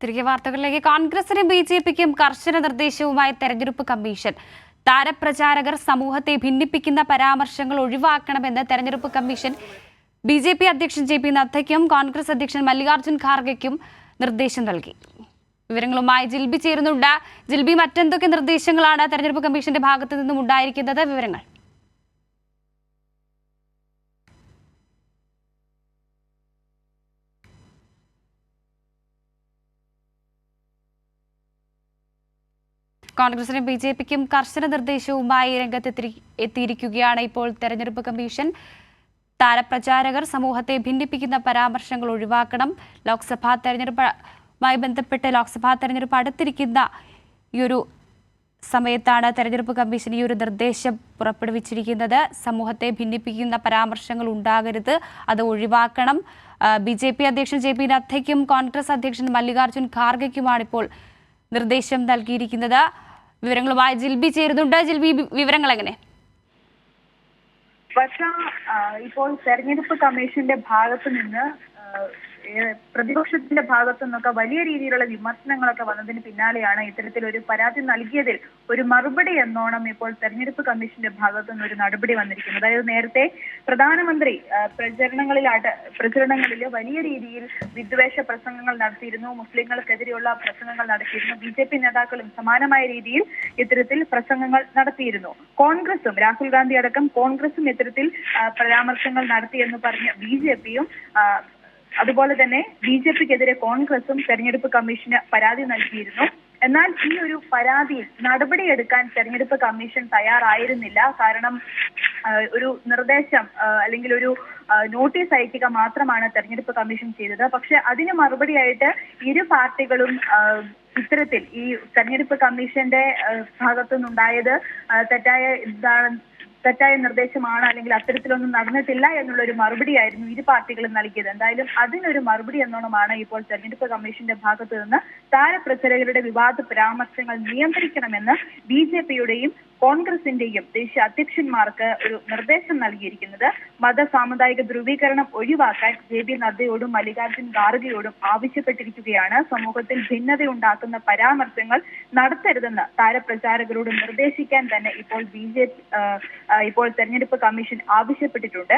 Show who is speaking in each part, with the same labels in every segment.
Speaker 1: തിരികെ വാർത്തകളിലേക്ക്. കോൺഗ്രസിനും ബിജെപിക്കും കർശന നിർദ്ദേശവുമായി തെരഞ്ഞെടുപ്പ് കമ്മീഷൻ. താരപ്രചാരകർ സമൂഹത്തെ ഭിന്നിപ്പിക്കുന്ന പരാമർശങ്ങൾ ഒഴിവാക്കണമെന്ന് തെരഞ്ഞെടുപ്പ് കമ്മീഷൻ ബിജെപി അധ്യക്ഷൻ ജെ.പി. നദ്ദയ്ക്കും കോൺഗ്രസ് അധ്യക്ഷൻ മല്ലികാർജ്ജുൻ ഖാർഗെയ്ക്കും നിർദ്ദേശം നൽകി. വിവരങ്ങളുമായി ജിൽബി ചേരുന്നുണ്ട്. ജിൽബി, മറ്റെന്തൊക്കെ നിർദ്ദേശങ്ങളാണ് തെരഞ്ഞെടുപ്പ് കമ്മീഷന്റെ ഭാഗത്തു നിന്നും ഉണ്ടായിരിക്കുന്നത്? വിവരങ്ങൾ. കോൺഗ്രസിനും ബിജെപിക്കും കർശന നിർദ്ദേശവുമായി എത്തിയിരിക്കുകയാണ് ഇപ്പോൾ തെരഞ്ഞെടുപ്പ് കമ്മീഷൻ. താരപ്രചാരകർ സമൂഹത്തെ ഭിന്നിപ്പിക്കുന്ന പരാമർശങ്ങൾ ഒഴിവാക്കണം. ലോക്സഭാ തെരഞ്ഞെടുപ്പുമായി ബന്ധപ്പെട്ട് ലോക്സഭാ തെരഞ്ഞെടുപ്പ് അടുത്തിരിക്കുന്ന ഈ ഒരു സമയത്താണ് തെരഞ്ഞെടുപ്പ് കമ്മീഷൻ ഈ ഒരു നിർദ്ദേശം പുറപ്പെടുവിച്ചിരിക്കുന്നത്. സമൂഹത്തെ ഭിന്നിപ്പിക്കുന്ന പരാമർശങ്ങൾ ഉണ്ടാകരുത്, അത് ഒഴിവാക്കണം. ബിജെപി അധ്യക്ഷൻ ജെ.പി. നദ്ദയ്ക്കും കോൺഗ്രസ് അധ്യക്ഷൻ മല്ലികാർജ്ജുൻ ഖാർഗെയ്ക്കുമാണ് ഇപ്പോൾ നിർദ്ദേശം നൽകിയിരിക്കുന്നത്. വിവരങ്ങളുമായി ജിൽബി ചേരുന്നുണ്ട്. ജിൽബി, വിവരങ്ങൾ എങ്ങനെ?
Speaker 2: ഇപ്പോൾ തെരഞ്ഞെടുപ്പ് കമ്മീഷന്റെ ഭാഗത്തു നിന്ന് പ്രതിപക്ഷത്തിന്റെ ഭാഗത്തു നിന്നൊക്കെ വലിയ രീതിയിലുള്ള വിമർശനങ്ങളൊക്കെ വന്നതിന് പിന്നാലെയാണ് ഇത്തരത്തിലൊരു പരാതി നൽകിയതിൽ ഒരു മറുപടി എന്നോണം ഇപ്പോൾ തെരഞ്ഞെടുപ്പ് കമ്മീഷന്റെ ഭാഗത്തു നിന്ന് ഒരു നടപടി വന്നിരിക്കുന്നത്. അതായത് നേരത്തെ പ്രധാനമന്ത്രി പ്രചരണങ്ങളിൽ വലിയ രീതിയിൽ വിദ്വേഷ പ്രസംഗങ്ങൾ നടത്തിയിരുന്നു, മുസ്ലിങ്ങൾക്കെതിരെയുള്ള പ്രസംഗങ്ങൾ നടത്തിയിരുന്നു. ബിജെപി നേതാക്കളും സമാനമായ രീതിയിൽ ഇത്തരത്തിൽ പ്രസംഗങ്ങൾ നടത്തിയിരുന്നു. കോൺഗ്രസും, രാഹുൽ ഗാന്ധി അടക്കം കോൺഗ്രസും ഇത്തരത്തിൽ പരാമർശങ്ങൾ നടത്തിയെന്ന് പറഞ്ഞ് ബിജെപിയും അതുപോലെ തന്നെ ബിജെപിക്കെതിരെ കോൺഗ്രസും തെരഞ്ഞെടുപ്പ് കമ്മീഷന് പരാതി നൽകിയിരുന്നു. എന്നാൽ ഈ ഒരു പരാതിയിൽ നടപടിയെടുക്കാൻ തെരഞ്ഞെടുപ്പ് കമ്മീഷൻ തയ്യാറായിരുന്നില്ല. കാരണം ഒരു നിർദ്ദേശം അല്ലെങ്കിൽ ഒരു നോട്ടീസ് അയക്കുക മാത്രമാണ് തെരഞ്ഞെടുപ്പ് കമ്മീഷൻ ചെയ്തത്. പക്ഷെ അതിന് മറുപടിയായിട്ട് ഇരു പാർട്ടികളും ഇത്തരത്തിൽ ഈ തെരഞ്ഞെടുപ്പ് കമ്മീഷന്റെ ഭാഗത്തുനിന്നുണ്ടായത് തെറ്റായ നിർദ്ദേശമാണ്, അല്ലെങ്കിൽ അത്തരത്തിലൊന്നും നടന്നിട്ടില്ല എന്നുള്ള ഒരു മറുപടിയായിരുന്നു ഇരു പാർട്ടികളും നൽകിയത്. എന്തായാലും അതിനൊരു മറുപടി എന്നോണമാണ് ഇപ്പോൾ തെരഞ്ഞെടുപ്പ് കമ്മീഷന്റെ ഭാഗത്തു നിന്ന് താരപ്രചാരകരുടെ വിവാദ പരാമർശങ്ങൾ നിയന്ത്രിക്കണമെന്ന് ബിജെപിയുടെയും കോൺഗ്രസിന്റെയും ദേശീയ അധ്യക്ഷന്മാർക്ക് ഒരു നിർദ്ദേശം നൽകിയിരിക്കുന്നത്. മത സാമുദായിക ധ്രുവീകരണം ഒഴിവാക്കാൻ ജെ.പി. നദ്ദയോടും മല്ലികാർജ്ജുൻ ഖാർഗെയോടും ആവശ്യപ്പെട്ടിരിക്കുകയാണ്. സമൂഹത്തിൽ ഭിന്നതയുണ്ടാക്കുന്ന പരാമർശങ്ങൾ നടത്തരുതെന്ന് താരപ്രചാരകരോട് നിർദ്ദേശിക്കാൻ തന്നെ ഇപ്പോൾ തെരഞ്ഞെടുപ്പ് കമ്മീഷൻ ആവശ്യപ്പെട്ടിട്ടുണ്ട്.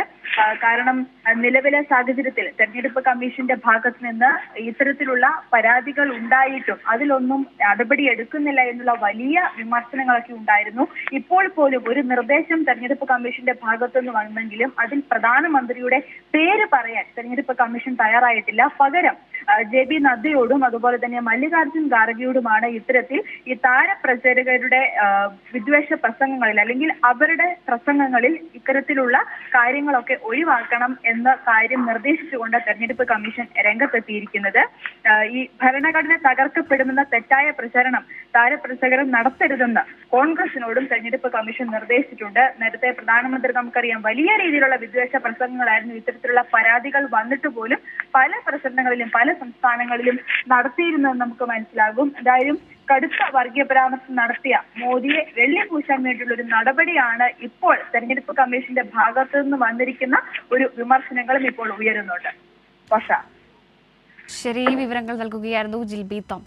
Speaker 2: കാരണം നിലവിലെ സാഹചര്യത്തിൽ തെരഞ്ഞെടുപ്പ് കമ്മീഷന്റെ ഭാഗത്ത് നിന്ന് ഇത്തരത്തിലുള്ള പരാതികൾ ഉണ്ടായിട്ടും അതിലൊന്നും നടപടിയെടുക്കുന്നില്ല എന്നുള്ള വലിയ വിമർശനങ്ങളൊക്കെ ഉണ്ടായിരുന്നു. ഇപ്പോൾ പോലും ഒരു നിർദ്ദേശം തെരഞ്ഞെടുപ്പ് കമ്മീഷന്റെ ഭാഗത്തുനിന്ന് വന്നെങ്കിലും അതിൽ പ്രധാനമന്ത്രിയുടെ പേര് പറയാൻ തെരഞ്ഞെടുപ്പ് കമ്മീഷൻ തയ്യാറായിട്ടില്ല. പകരം ജെ.പി. നദ്ദയോടും അതുപോലെ തന്നെ മല്ലികാർജ്ജുൻ ഖാർഗെയോടുമാണ് ഇത്തരത്തിൽ ഈ താരപ്രചാരകരുടെ വിദ്വേഷ പ്രസംഗങ്ങളിൽ അല്ലെങ്കിൽ അവരുടെ പ്രസംഗങ്ങളിൽ ഇത്തരത്തിലുള്ള കാര്യങ്ങളൊക്കെ ഒഴിവാക്കണം എന്ന കാര്യം നിർദ്ദേശിച്ചുകൊണ്ട് തെരഞ്ഞെടുപ്പ് കമ്മീഷൻ രംഗത്തെത്തിയിരിക്കുന്നത്. ഈ ഭരണഘടന തകർക്കപ്പെടുമെന്ന തെറ്റായ പ്രചരണം താരപ്രചാരകർ നടത്തരുതെന്ന് കോൺഗ്രസിനോടും തെരഞ്ഞെടുപ്പ് കമ്മീഷൻ നിർദ്ദേശിച്ചിട്ടുണ്ട്. നേരത്തെ പ്രധാനമന്ത്രി നമുക്കറിയാം വലിയ രീതിയിലുള്ള വിദ്വേഷ പ്രസംഗങ്ങളായിരുന്നു. ഇത്തരത്തിലുള്ള പരാതികൾ വന്നിട്ട് പോലും പല പ്രചരണങ്ങളിലും പല സംസ്ഥാനങ്ങളിലും നടത്തിയിരുന്നെന്ന് നമുക്ക് മനസ്സിലാകും. എന്തായാലും കടുത്ത വർഗീയ പരാമർശം നടത്തിയ മോദിയെ വെള്ളിപൂശാൻ വേണ്ടിയുള്ള ഒരു നടപടിയാണ് ഇപ്പോൾ തെരഞ്ഞെടുപ്പ് കമ്മീഷന്റെ ഭാഗത്തു നിന്ന് വന്നിരിക്കുന്ന ഒരു വിമർശനങ്ങളും ഇപ്പോൾ ഉയരുന്നുണ്ട്.
Speaker 1: ശരി, വിവരങ്ങൾ നൽകുകയായിരുന്നു ജിൽബി തോമസ്.